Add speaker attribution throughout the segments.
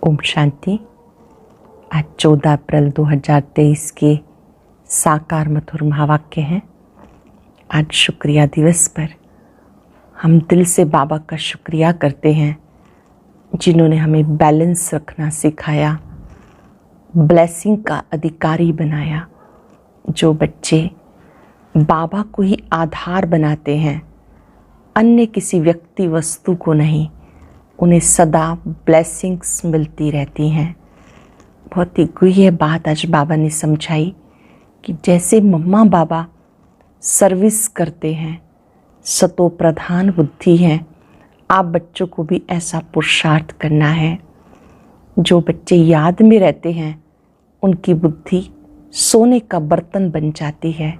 Speaker 1: ओम शांति। आज 14 अप्रैल 2023 के साकार मधुर महावाक्य हैं। आज शुक्रिया दिवस पर हम दिल से बाबा का शुक्रिया करते हैं जिन्होंने हमें बैलेंस रखना सिखाया, ब्लेसिंग का अधिकारी बनाया। जो बच्चे बाबा को ही आधार बनाते हैं, अन्य किसी व्यक्ति वस्तु को नहीं, उन्हें सदा ब्लेसिंग्स मिलती रहती हैं। बहुत ही गुह्य बात आज बाबा ने समझाई कि जैसे मम्मा बाबा सर्विस करते हैं, सतो प्रधान बुद्धि हैं, आप बच्चों को भी ऐसा पुरुषार्थ करना है। जो बच्चे याद में रहते हैं उनकी बुद्धि सोने का बर्तन बन जाती है,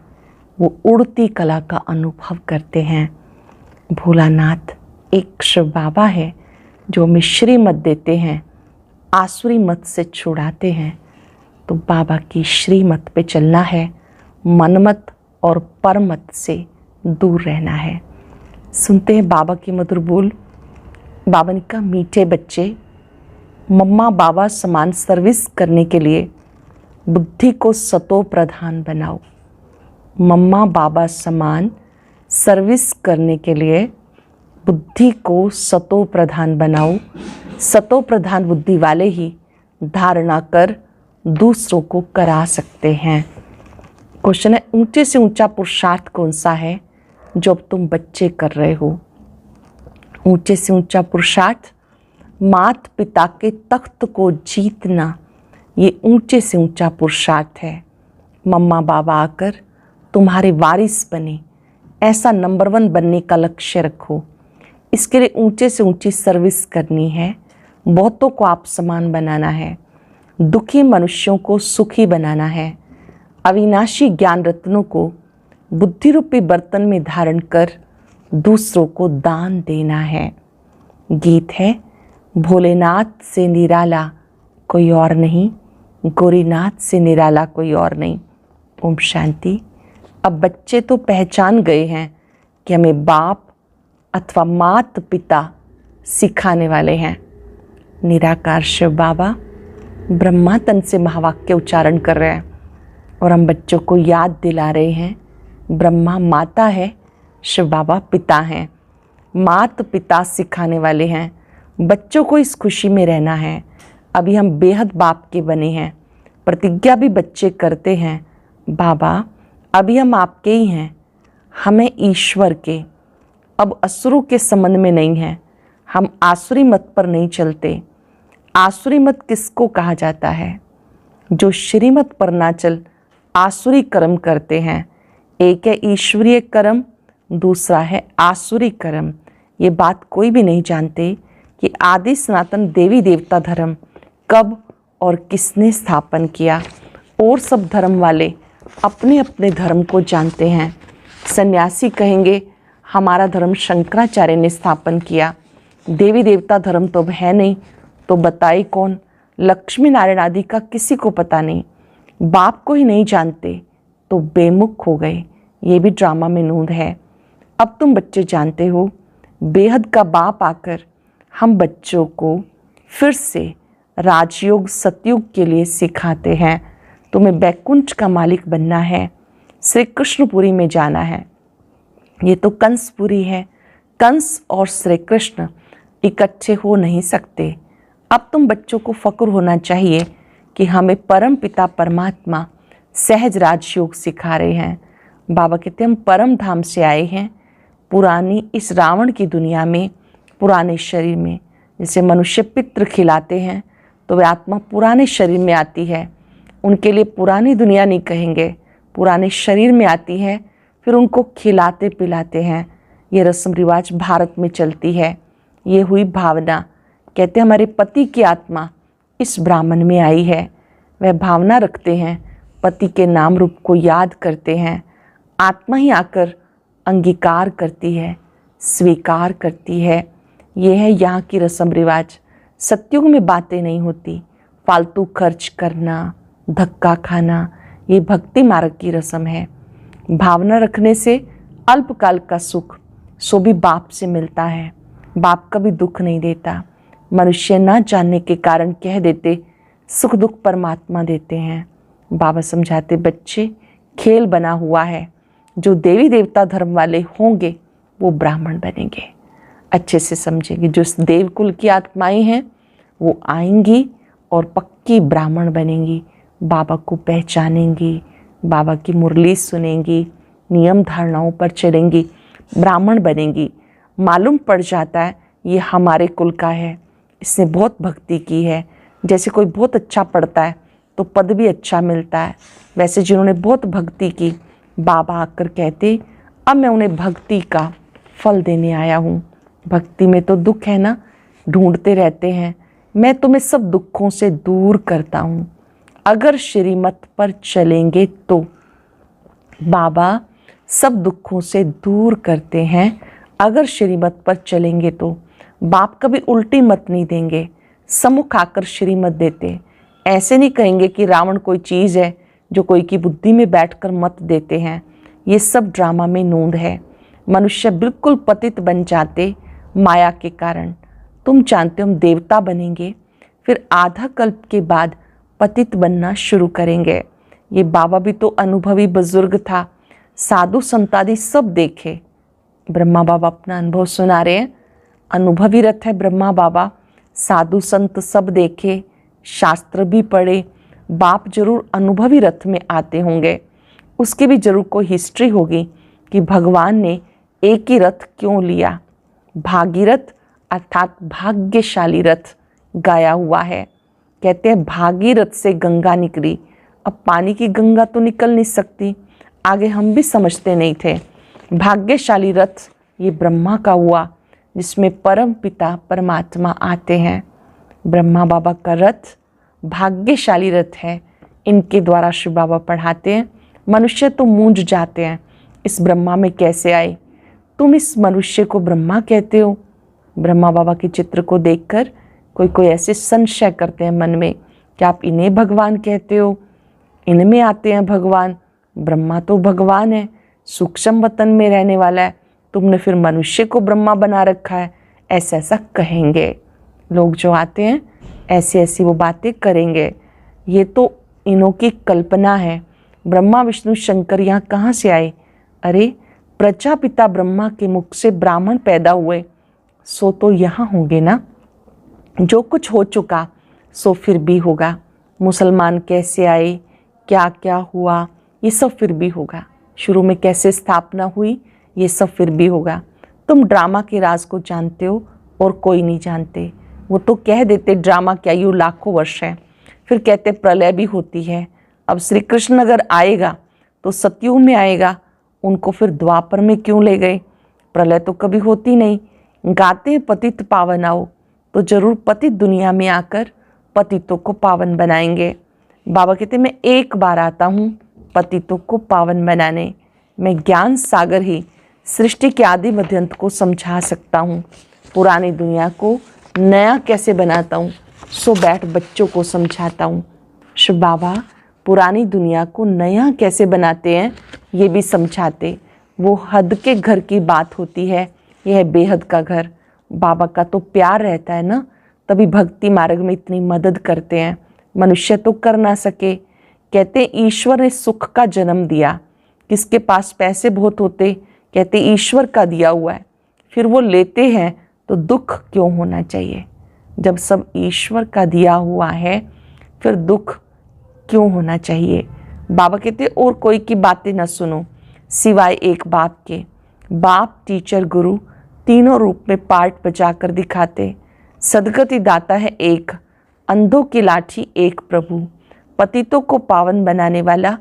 Speaker 1: वो उड़ती कला का अनुभव करते हैं। भोलानाथ एक शिव बाबा है जो हमें श्रीमत देते हैं, आसुरी मत से छुड़ाते हैं। तो बाबा की श्रीमत पे चलना है, मनमत और परमत से दूर रहना है। सुनते हैं बाबा की मधुर बोल। बाबा ने कहा, मीठे बच्चे, मम्मा बाबा समान सर्विस करने के लिए बुद्धि को सतो प्रधान बनाओ। मम्मा बाबा समान सर्विस करने के लिए बुद्धि को सतो प्रधान बनाओ। सतो प्रधान बुद्धि वाले ही धारणा कर दूसरों को करा सकते हैं। क्वेश्चन है, ऊंचे से ऊंचा पुरुषार्थ कौन सा है जो अब तुम बच्चे कर रहे हो? ऊंचे से ऊंचा पुरुषार्थ मात पिता के तख्त को जीतना, ये ऊंचे से ऊंचा पुरुषार्थ है। मम्मा बाबा आकर तुम्हारे वारिस बने, ऐसा नंबर 1 बनने का लक्ष्य रखो। इसके लिए ऊंचे से ऊंची सर्विस करनी है, बहुतों को आप समान बनाना है, दुखी मनुष्यों को सुखी बनाना है, अविनाशी ज्ञान रत्नों को बुद्धि रूपी बर्तन में धारण कर दूसरों को दान देना है। गीत है, भोलेनाथ से निराला कोई और नहीं, गोरीनाथ से निराला कोई और नहीं। ओम शांति। अब बच्चे तो पहचान गए हैं कि हमें बाप अथवा मात पिता सिखाने वाले हैं। निराकार शिव बाबा ब्रह्मा तन से महावाक्य उच्चारण कर रहे हैं और हम बच्चों को याद दिला रहे हैं, ब्रह्मा माता है, शिव बाबा पिता हैं। मात पिता सिखाने वाले हैं, बच्चों को इस खुशी में रहना है। अभी हम बेहद बाप के बने हैं, प्रतिज्ञा भी बच्चे करते हैं, बाबा अभी हम आपके ही हैं, हमें ईश्वर के, अब असुरों के संबंध में नहीं है। हम आसुरी मत पर नहीं चलते। आसुरी मत किसको कहा जाता है? जो श्रीमत पर ना चल आसुरी कर्म करते हैं। एक है ईश्वरीय कर्म, दूसरा है आसुरी कर्म। ये बात कोई भी नहीं जानते कि आदि सनातन देवी देवता धर्म कब और किसने स्थापन किया। और सब धर्म वाले अपने अपने धर्म को जानते हैं। सन्यासी कहेंगे हमारा धर्म शंकराचार्य ने स्थापन किया, देवी देवता धर्म तो अब है नहीं, तो बताइए कौन? लक्ष्मी नारायण आदि का किसी को पता नहीं, बाप को ही नहीं जानते तो बेमुख हो गए। ये भी ड्रामा में नूंद है। अब तुम बच्चे जानते हो, बेहद का बाप आकर हम बच्चों को फिर से राजयोग सतयुग के लिए सिखाते हैं। तुम्हें बैकुंठ का मालिक बनना है, श्री कृष्णपुरी में जाना है। ये तो कंसपुरी है, कंस और श्री कृष्ण इकट्ठे हो नहीं सकते। अब तुम बच्चों को फक्र होना चाहिए कि हमें परम पिता परमात्मा सहज राजयोग सिखा रहे हैं। बाबा कहते हम परम धाम से आए हैं, पुरानी इस रावण की दुनिया में, पुराने शरीर में। जैसे मनुष्य पितृ खिलाते हैं तो वे आत्मा पुराने शरीर में आती है, उनके लिए पुरानी दुनिया नहीं कहेंगे, पुराने शरीर में आती है, फिर उनको खिलाते पिलाते हैं। ये रस्म रिवाज भारत में चलती है। ये हुई भावना। कहते हैं हमारे पति की आत्मा इस ब्राह्मण में आई है, वह भावना रखते हैं, पति के नाम रूप को याद करते हैं। आत्मा ही आकर अंगीकार करती है, स्वीकार करती है। ये है यहाँ की रस्म रिवाज। सतयुग में बातें नहीं होती, फालतू खर्च करना, धक्का खाना, ये भक्ति मार्ग की रस्म है। भावना रखने से अल्पकाल का सुख सो भी बाप से मिलता है। बाप कभी दुख नहीं देता। मनुष्य न जानने के कारण कह देते सुख दुख परमात्मा देते हैं। बाबा समझाते बच्चे खेल बना हुआ है, जो देवी देवता धर्म वाले होंगे वो ब्राह्मण बनेंगे, अच्छे से समझेंगे। जो देवकुल की आत्माएं हैं वो आएंगी और पक्की ब्राह्मण बनेंगी, बाबा को पहचानेंगी, बाबा की मुरली सुनेंगी, नियम धारणाओं पर चलेंगी, ब्राह्मण बनेंगी। मालूम पड़ जाता है ये हमारे कुल का है, इसने बहुत भक्ति की है। जैसे कोई बहुत अच्छा पढ़ता है तो पद भी अच्छा मिलता है, वैसे जिन्होंने बहुत भक्ति की बाबा आकर कहते अब मैं उन्हें भक्ति का फल देने आया हूँ। भक्ति में तो दुख है ना, ढूंढते रहते हैं, मैं तुम्हें सब दुखों से दूर करता हूँ अगर श्रीमत पर चलेंगे तो। बाबा सब दुखों से दूर करते हैं अगर श्रीमत पर चलेंगे तो। बाप कभी उल्टी मत नहीं देंगे, सम्मुख आकर श्रीमत देते। ऐसे नहीं कहेंगे कि रावण कोई चीज़ है जो कोई की बुद्धि में बैठकर मत देते हैं। ये सब ड्रामा में नूंद है। मनुष्य बिल्कुल पतित बन जाते माया के कारण। तुम जानते हो हम देवता बनेंगे, फिर आधा कल्प के बाद पतित बनना शुरू करेंगे। ये बाबा भी तो अनुभवी बुजुर्ग था, साधु संतादि सब देखे। ब्रह्मा बाबा अपना अनुभव सुना रहे हैं, अनुभवी रथ है ब्रह्मा बाबा, साधु संत सब देखे, शास्त्र भी पढ़े। बाप जरूर अनुभवी रथ में आते होंगे, उसकी भी जरूर कोई हिस्ट्री होगी कि भगवान ने एक ही रथ क्यों लिया। भागीरथ अर्थात भाग्यशाली रथ गाया हुआ है। कहते हैं भागीरथ से गंगा निकली, अब पानी की गंगा तो निकल नहीं सकती, आगे हम भी समझते नहीं थे। भाग्यशाली रथ ये ब्रह्मा का हुआ, जिसमें परम पिता परमात्मा आते हैं। ब्रह्मा बाबा का रथ भाग्यशाली रथ है, इनके द्वारा शिव बाबा पढ़ाते हैं। मनुष्य तो मूंझ जाते हैं, इस ब्रह्मा में कैसे आए, तुम इस मनुष्य को ब्रह्मा कहते हो। ब्रह्मा बाबा के चित्र को देखकर कोई कोई ऐसे संशय करते हैं मन में कि आप इन्हें भगवान कहते हो, इनमें आते हैं भगवान। ब्रह्मा तो भगवान है, सूक्ष्म वतन में रहने वाला है, तुमने फिर मनुष्य को ब्रह्मा बना रखा है, ऐसा ऐसा कहेंगे लोग जो आते हैं, ऐसी ऐसी वो बातें करेंगे। ये तो इन्हों की कल्पना है। ब्रह्मा विष्णु शंकर यहाँ कहाँ से आए? अरे प्रजापिता ब्रह्मा के मुख से ब्राह्मण पैदा हुए, सो तो यहाँ होंगे ना। जो कुछ हो चुका सो फिर भी होगा। मुसलमान कैसे आए, क्या क्या हुआ, ये सब फिर भी होगा। शुरू में कैसे स्थापना हुई, ये सब फिर भी होगा। तुम ड्रामा के राज को जानते हो और कोई नहीं जानते। वो तो कह देते ड्रामा क्या यूँ लाखों वर्ष है, फिर कहते प्रलय भी होती है। अब श्री कृष्ण अगर आएगा तो सतयुग में आएगा, उनको फिर द्वापर में क्यों ले गए? प्रलय तो कभी होती नहीं। गाते पतित पावन आओ, तो जरूर पतित दुनिया में आकर पतितों को पावन बनाएंगे। बाबा कहते मैं एक बार आता हूँ पतितों को पावन बनाने। मैं ज्ञान सागर ही सृष्टि के आदि मध्यंत को समझा सकता हूँ। पुरानी दुनिया को नया कैसे बनाता हूँ, सो बैठ बच्चों को समझाता हूँ। शिव बाबा पुरानी दुनिया को नया कैसे बनाते हैं ये भी समझाते। वो हद के घर की बात होती है, यह है बेहद का घर। बाबा का तो प्यार रहता है ना, तभी भक्ति मार्ग में इतनी मदद करते हैं। मनुष्य तो कर ना सके। कहते ईश्वर ने सुख का जन्म दिया, किसके पास पैसे बहुत होते, कहते ईश्वर का दिया हुआ है, फिर वो लेते हैं तो दुख क्यों होना चाहिए? जब सब ईश्वर का दिया हुआ है फिर दुख क्यों होना चाहिए? बाबा कहते और कोई की बातें न सुनो सिवाय एक बाप के। बाप टीचर गुरु तीनों रूप में पार्ट बजा कर दिखाते। सदगति दाता है एक, अंधों की लाठी एक प्रभु, पतितों को पावन बनाने वाला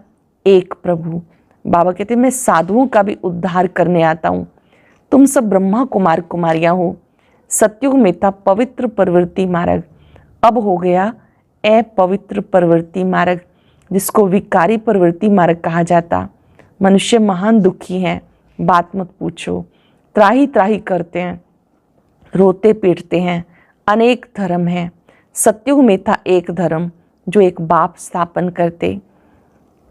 Speaker 1: एक प्रभु। बाबा कहते मैं साधुओं का भी उद्धार करने आता हूँ। तुम सब ब्रह्मा कुमार कुमारियाँ हो। सतयुग में था पवित्र प्रवृत्ति मार्ग, अब हो गया अपवित्र प्रवृत्ति मार्ग, जिसको विकारी प्रवृत्ति मार्ग कहा जाता। मनुष्य महान दुखी हैं, बात मत पूछो। त्राही त्राही करते हैं, रोते पीटते हैं। अनेक धर्म हैं, सतयुग में था एक धर्म जो एक बाप स्थापन करते।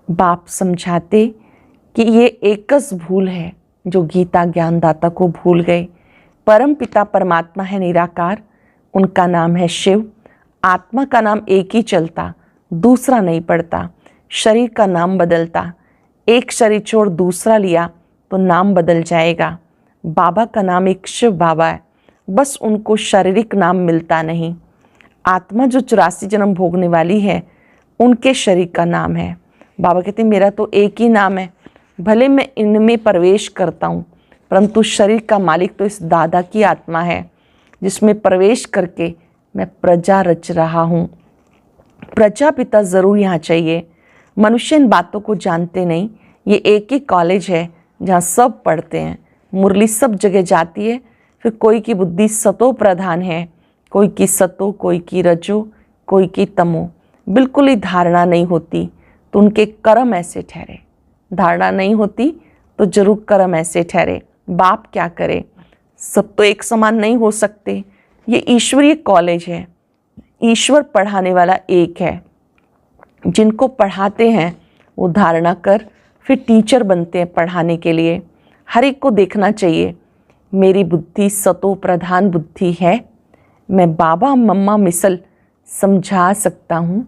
Speaker 1: बाप समझाते कि ये एकस भूल है जो गीता ज्ञानदाता को भूल गए। परम पिता परमात्मा है निराकार, उनका नाम है शिव। आत्मा का नाम एक ही चलता, दूसरा नहीं पड़ता। शरीर का नाम बदलता, एक शरीर छोड़ दूसरा लिया तो नाम बदल जाएगा। बाबा का नाम एक शिव बाबा है, बस उनको शारीरिक नाम मिलता नहीं। आत्मा जो 84 जन्म भोगने वाली है, उनके शरीर का नाम है। बाबा कहते हैं मेरा तो एक ही नाम है, भले मैं इनमें प्रवेश करता हूँ, परंतु शरीर का मालिक तो इस दादा की आत्मा है, जिसमें प्रवेश करके मैं प्रजा रच रहा हूँ। प्रजापिता ज़रूर यहाँ चाहिए। मनुष्य इन बातों को जानते नहीं। ये एक ही कॉलेज है जहाँ सब पढ़ते हैं, मुरली सब जगह जाती है। फिर कोई की बुद्धि सतो प्रधान है, कोई की सतो, कोई की रजो, कोई की तमो। बिल्कुल ही धारणा नहीं होती तो उनके कर्म ऐसे ठहरे। धारणा नहीं होती तो जरूर कर्म ऐसे ठहरे। बाप क्या करे, सब तो एक समान नहीं हो सकते। ये ईश्वरीय कॉलेज है, ईश्वर पढ़ाने वाला एक है। जिनको पढ़ाते हैं वो धारणा कर फिर टीचर बनते हैं पढ़ाने के लिए। हर एक को देखना चाहिए मेरी बुद्धि सतो प्रधान बुद्धि है, मैं बाबा मम्मा मिसल समझा सकता हूँ।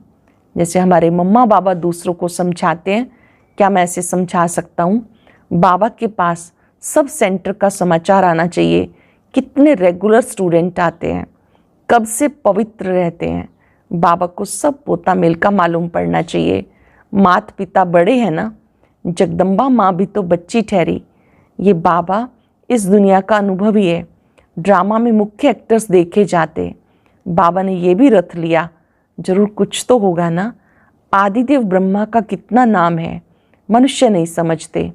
Speaker 1: जैसे हमारे मम्मा बाबा दूसरों को समझाते हैं, क्या मैं ऐसे समझा सकता हूँ? बाबा के पास सब सेंटर का समाचार आना चाहिए। कितने रेगुलर स्टूडेंट आते हैं, कब से पवित्र रहते हैं, बाबा को सब पोता मेल का मालूम पड़ना चाहिए। माता पिता बड़े हैं ना, जगदम्बा माँ भी तो बच्ची ठहरी। ये बाबा इस दुनिया का अनुभवी है। ड्रामा में मुख्य एक्टर्स देखे जाते, बाबा ने ये भी रथ लिया, जरूर कुछ तो होगा ना। आदिदेव ब्रह्मा का कितना नाम है, मनुष्य नहीं समझते।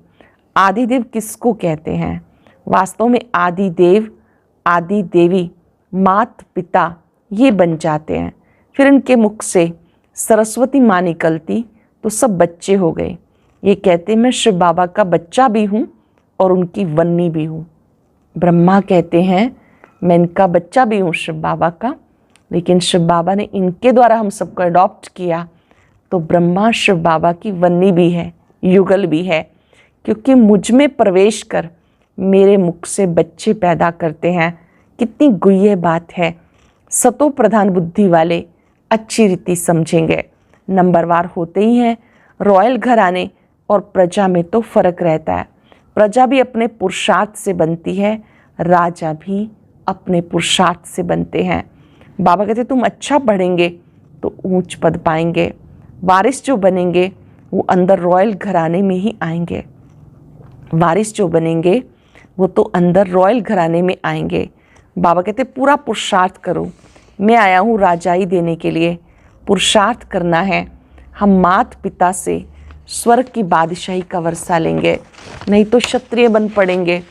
Speaker 1: आदिदेव किसको कहते हैं? वास्तव में आदिदेव आदि देवी मात पिता ये बन जाते हैं। फिर इनके मुख से सरस्वती माँ निकलती तो सब बच्चे हो गए। ये कहते मैं शिव बाबा का बच्चा भी हूँ और उनकी वन्नी भी हूँ। ब्रह्मा कहते हैं मैं इनका बच्चा भी हूँ शिव बाबा का, लेकिन शिव बाबा ने इनके द्वारा हम सबको अडॉप्ट किया, तो ब्रह्मा शिव बाबा की वन्नी भी है, युगल भी है, क्योंकि मुझ में प्रवेश कर मेरे मुख से बच्चे पैदा करते हैं। कितनी गुह्य बात है। सतो प्रधान बुद्धि वाले अच्छी रीति समझेंगे। नंबरवार होते ही हैं। रॉयल घराने और प्रजा में तो फर्क रहता है। प्रजा भी अपने पुरुषार्थ से बनती है, राजा भी अपने पुरुषार्थ से बनते हैं। बाबा कहते तुम अच्छा पढ़ेंगे तो ऊंच पद पाएंगे। वारिस जो बनेंगे वो अंदर रॉयल घराने में ही आएंगे। वारिस जो बनेंगे वो तो अंदर रॉयल घराने में आएंगे। बाबा कहते पूरा पुरुषार्थ करो, मैं आया हूँ राजाई देने के लिए। पुरुषार्थ करना है। हम माता पिता से स्वर्ग की बादशाही का वर्षा लेंगे, नहीं तो क्षत्रिय बन पड़ेंगे।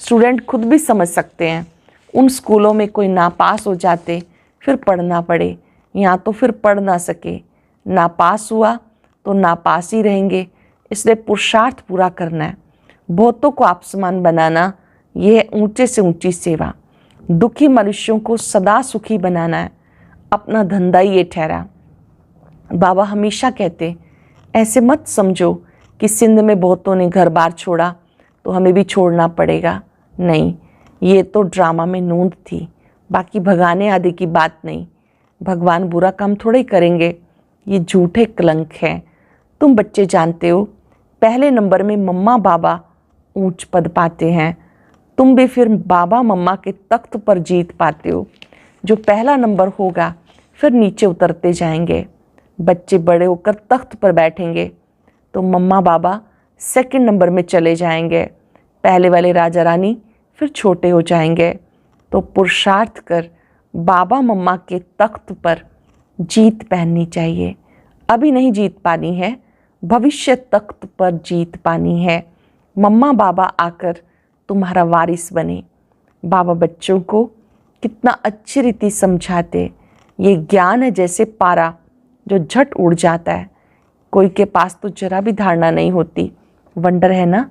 Speaker 1: स्टूडेंट खुद भी समझ सकते हैं। उन स्कूलों में कोई नापास हो जाते फिर पढ़ना पड़े, यहाँ तो फिर पढ़ ना सके। नापास हुआ तो नापास ही रहेंगे। इसलिए पुरुषार्थ पूरा करना है। बहुतों को आप समान बनाना, यह है ऊंचे से ऊंची सेवा। दुखी मनुष्यों को सदा सुखी बनाना है, अपना धंधा ये ठहरा। बाबा हमेशा कहते ऐसे मत समझो कि सिंध में बहुतों ने घर बार छोड़ा तो हमें भी छोड़ना पड़ेगा। नहीं, ये तो ड्रामा में नूंद थी, बाकी भगाने आदि की बात नहीं। भगवान बुरा काम थोड़े ही करेंगे, ये झूठे कलंक हैं। तुम बच्चे जानते हो पहले नंबर में मम्मा बाबा ऊंच पद पाते हैं, तुम भी फिर बाबा मम्मा के तख्त पर जीत पाते हो। जो पहला नंबर होगा फिर नीचे उतरते जाएंगे। बच्चे बड़े होकर तख्त पर बैठेंगे तो मम्मा बाबा सेकंड नंबर में चले जाएंगे। पहले वाले राजा रानी फिर छोटे हो जाएंगे। तो पुरुषार्थ कर बाबा मम्मा के तख्त पर जीत पहननी चाहिए। अभी नहीं जीत पानी है, भविष्य तख्त पर जीत पानी है। मम्मा बाबा आकर तुम्हारा वारिस बने। बाबा बच्चों को कितना अच्छी रीति समझाते। ये ज्ञान है जैसे पारा जो झट उड़ जाता है। कोई के पास तो जरा भी धारणा नहीं होती। वंडर है ना।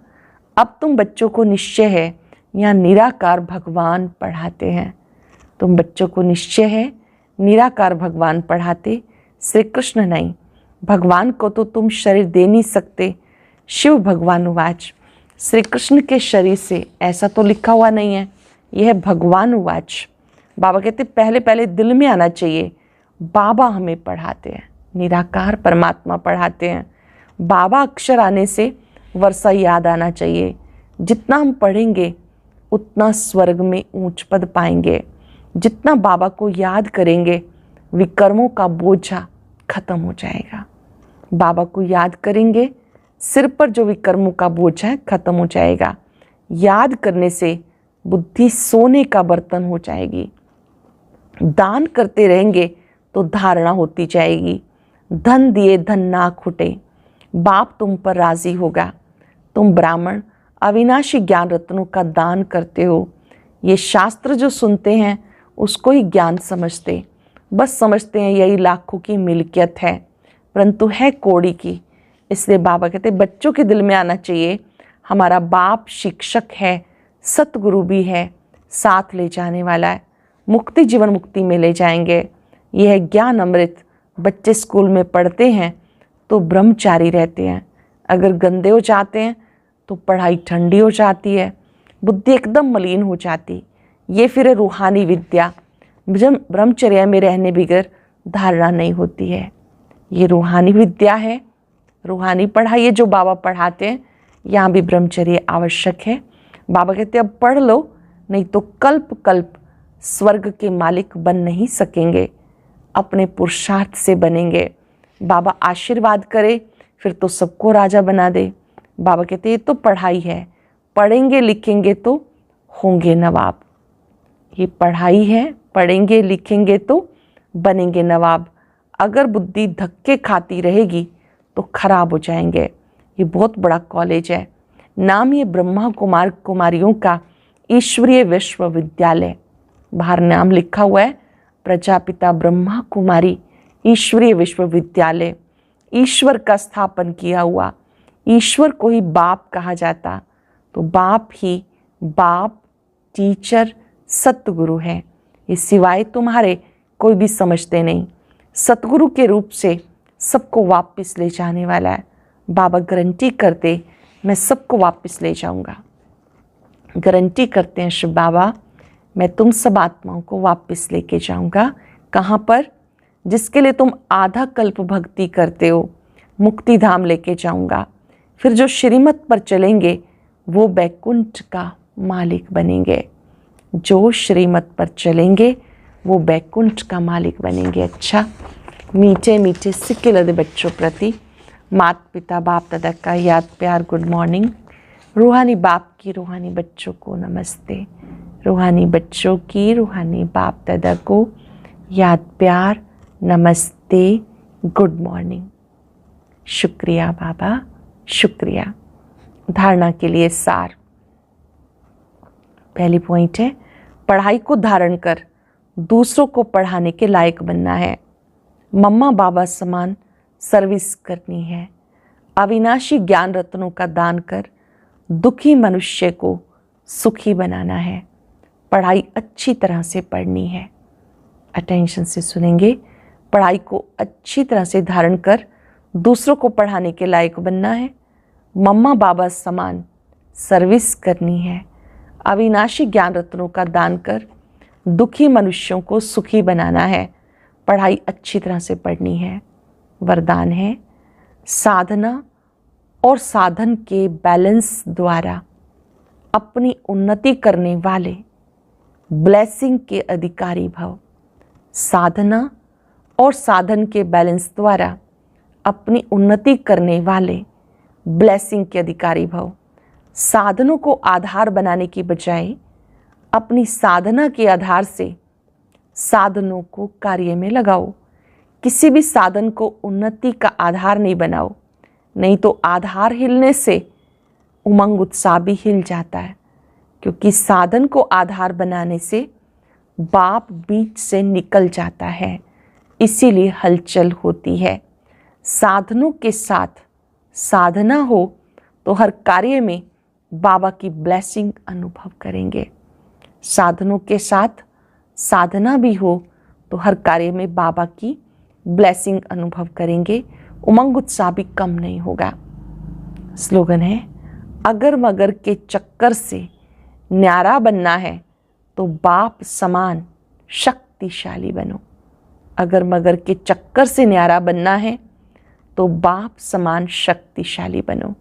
Speaker 1: अब तुम बच्चों को निश्चय है यहाँ निराकार भगवान पढ़ाते हैं। तुम बच्चों को निश्चय है निराकार भगवान पढ़ाते, श्री कृष्ण नहीं। भगवान को तो तुम शरीर दे नहीं सकते। शिव भगवान उवाच, श्री कृष्ण के शरीर से ऐसा तो लिखा हुआ नहीं है, यह है भगवान उवाच। बाबा कहते पहले पहले दिल में आना चाहिए। बाबा हमें पढ़ाते हैं, निराकार परमात्मा पढ़ाते हैं। बाबा अक्षर आने से वर्षा याद आना चाहिए। जितना हम पढ़ेंगे उतना स्वर्ग में ऊंच पद पाएंगे। जितना बाबा को याद करेंगे विकर्मों का बोझा खत्म हो जाएगा। बाबा को याद करेंगे, सिर पर जो विकर्मों का बोझ है खत्म हो जाएगा। याद करने से बुद्धि सोने का बर्तन हो जाएगी। दान करते रहेंगे तो धारणा होती जाएगी। धन दिए धन ना खुटे, बाप तुम पर राजी होगा। तुम ब्राह्मण अविनाशी ज्ञान रत्नों का दान करते हो। ये शास्त्र जो सुनते हैं उसको ही ज्ञान समझते, बस समझते हैं यही लाखों की मिल्कियत है, परंतु है कौड़ी की। इसलिए बाबा कहते बच्चों के दिल में आना चाहिए हमारा बाप शिक्षक है, सतगुरु भी है, साथ ले जाने वाला है, मुक्ति जीवन मुक्ति में ले जाएंगे। यह है ज्ञान अमृत। बच्चे स्कूल में पढ़ते हैं तो ब्रह्मचारी रहते हैं, अगर गंदे हो जाते हैं तो पढ़ाई ठंडी हो जाती है, बुद्धि एकदम मलिन हो जाती। ये फिर है रूहानी विद्या। ब्रह्मचर्य में रहने बगैर धारणा नहीं होती है। ये रूहानी विद्या है, रूहानी पढ़ाई है जो बाबा पढ़ाते हैं। यहाँ भी ब्रह्मचर्य आवश्यक है। बाबा कहते हैं अब पढ़ लो, नहीं तो कल्प कल्प स्वर्ग के मालिक बन नहीं सकेंगे, अपने पुरुषार्थ से बनेंगे। बाबा आशीर्वाद करे फिर तो सबको राजा बना दे। बाबा कहते ये तो पढ़ाई है, पढ़ेंगे लिखेंगे तो होंगे नवाब। ये पढ़ाई है, पढ़ेंगे लिखेंगे तो बनेंगे नवाब। अगर बुद्धि धक्के खाती रहेगी तो खराब हो जाएंगे। ये बहुत बड़ा कॉलेज है, नाम ये ब्रह्मा कुमार कुमारियों का ईश्वरीय विश्वविद्यालय। बाहर नाम लिखा हुआ है प्रजापिता ब्रह्मा कुमारी ईश्वरीय विश्वविद्यालय। ईश्वर का स्थापन किया हुआ, ईश्वर को ही बाप कहा जाता, तो बाप ही बाप, टीचर, सतगुरु है। ये सिवाय तुम्हारे कोई भी समझते नहीं। सतगुरु के रूप से सबको वापस ले जाने वाला है। बाबा गारंटी करते मैं सबको वापस ले जाऊंगा। गारंटी करते हैं शिव बाबा मैं तुम सब आत्माओं को वापस लेके जाऊंगा। कहाँ पर? जिसके लिए तुम आधा कल्प भक्ति करते हो, मुक्ति धाम लेके जाऊंगा। फिर जो श्रीमत पर चलेंगे वो बैकुंठ का मालिक बनेंगे। जो श्रीमत पर चलेंगे वो बैकुंठ का मालिक बनेंगे। अच्छा, मीठे मीठे सिक्के लदे बच्चों प्रति माता पिता बाप दादा का याद प्यार गुड मॉर्निंग। रूहानी बाप की रूहानी बच्चों को नमस्ते। रूहानी बच्चों की रूहानी बाप दादा को याद प्यार नमस्ते गुड मॉर्निंग। शुक्रिया बाबा, शुक्रिया। धारणा के लिए सार। पहली पॉइंट है पढ़ाई को धारण कर दूसरों को पढ़ाने के लायक बनना है। मम्मा बाबा समान सर्विस करनी है। अविनाशी ज्ञान रत्नों का दान कर दुखी मनुष्य को सुखी बनाना है। पढ़ाई अच्छी तरह से पढ़नी है। अटेंशन से सुनेंगे। पढ़ाई को अच्छी तरह से धारण कर दूसरों को पढ़ाने के लायक बनना है। मम्मा बाबा समान सर्विस करनी है। अविनाशी ज्ञान रत्नों का दान कर दुखी मनुष्यों को सुखी बनाना है। पढ़ाई अच्छी तरह से पढ़नी है। वरदान है साधना और साधन के बैलेंस द्वारा अपनी उन्नति करने वाले ब्लेसिंग के अधिकारी भव। साधना और साधन के बैलेंस द्वारा अपनी उन्नति करने वाले ब्लेसिंग के अधिकारी भव। साधनों को आधार बनाने की बजाय अपनी साधना के आधार से साधनों को कार्य में लगाओ। किसी भी साधन को उन्नति का आधार नहीं बनाओ, नहीं तो आधार हिलने से उमंग उत्साह भी हिल जाता है। क्योंकि साधन को आधार बनाने से बाप बीच से निकल जाता है, इसीलिए हलचल होती है। साधनों के साथ साधना हो तो हर कार्य में बाबा की ब्लेसिंग अनुभव करेंगे। साधनों के साथ साधना भी हो तो हर कार्य में बाबा की ब्लेसिंग अनुभव करेंगे। उमंग उत्साह भी कम नहीं होगा। स्लोगन है अगर मगर के चक्कर से न्यारा बनना है तो बाप समान शक्तिशाली बनो। अगर मगर के चक्कर से न्यारा बनना है तो बाप समान शक्तिशाली बनो।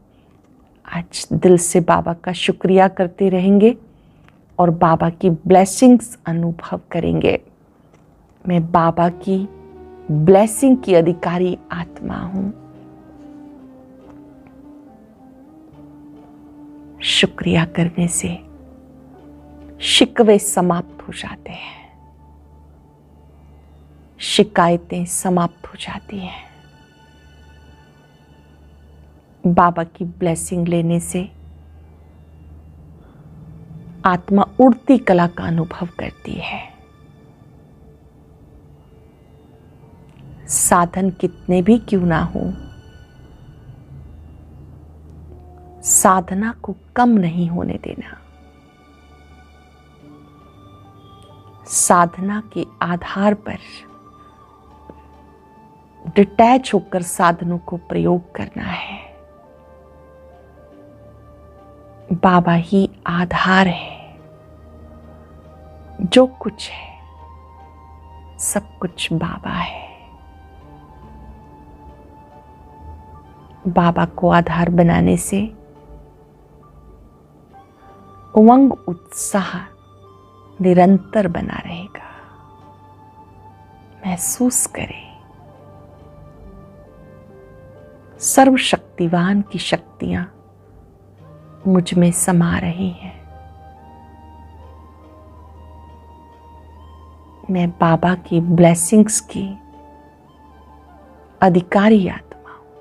Speaker 1: आज दिल से बाबा का शुक्रिया करते रहेंगे और बाबा की ब्लेसिंग्स अनुभव करेंगे। मैं बाबा की ब्लेसिंग की अधिकारी आत्मा हूं। शुक्रिया करने से शिकवे समाप्त हो जाते हैं, शिकायतें समाप्त हो जाती हैं। बाबा की ब्लेसिंग लेने से आत्मा उड़ती कला का अनुभव करती है। साधन कितने भी क्यों ना हो, साधना को कम नहीं होने देना। साधना के आधार पर डिटैच होकर साधनों को प्रयोग करना है। बाबा ही आधार है। जो कुछ है सब कुछ बाबा है। बाबा को आधार बनाने से उमंग उत्साह निरंतर बना रहेगा। महसूस करें सर्वशक्तिवान की शक्तियां मुझ में समा रही हैं। मैं बाबा की ब्लेसिंग्स की अधिकारी आत्मा हूं।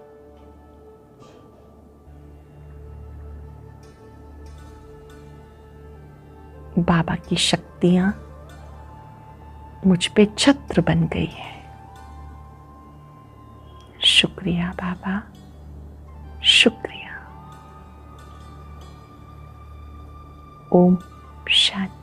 Speaker 1: बाबा की शक्तियां मुझ पे छत्र बन गई है। शुक्रिया बाबा, शुक्रिया। ओम शांति।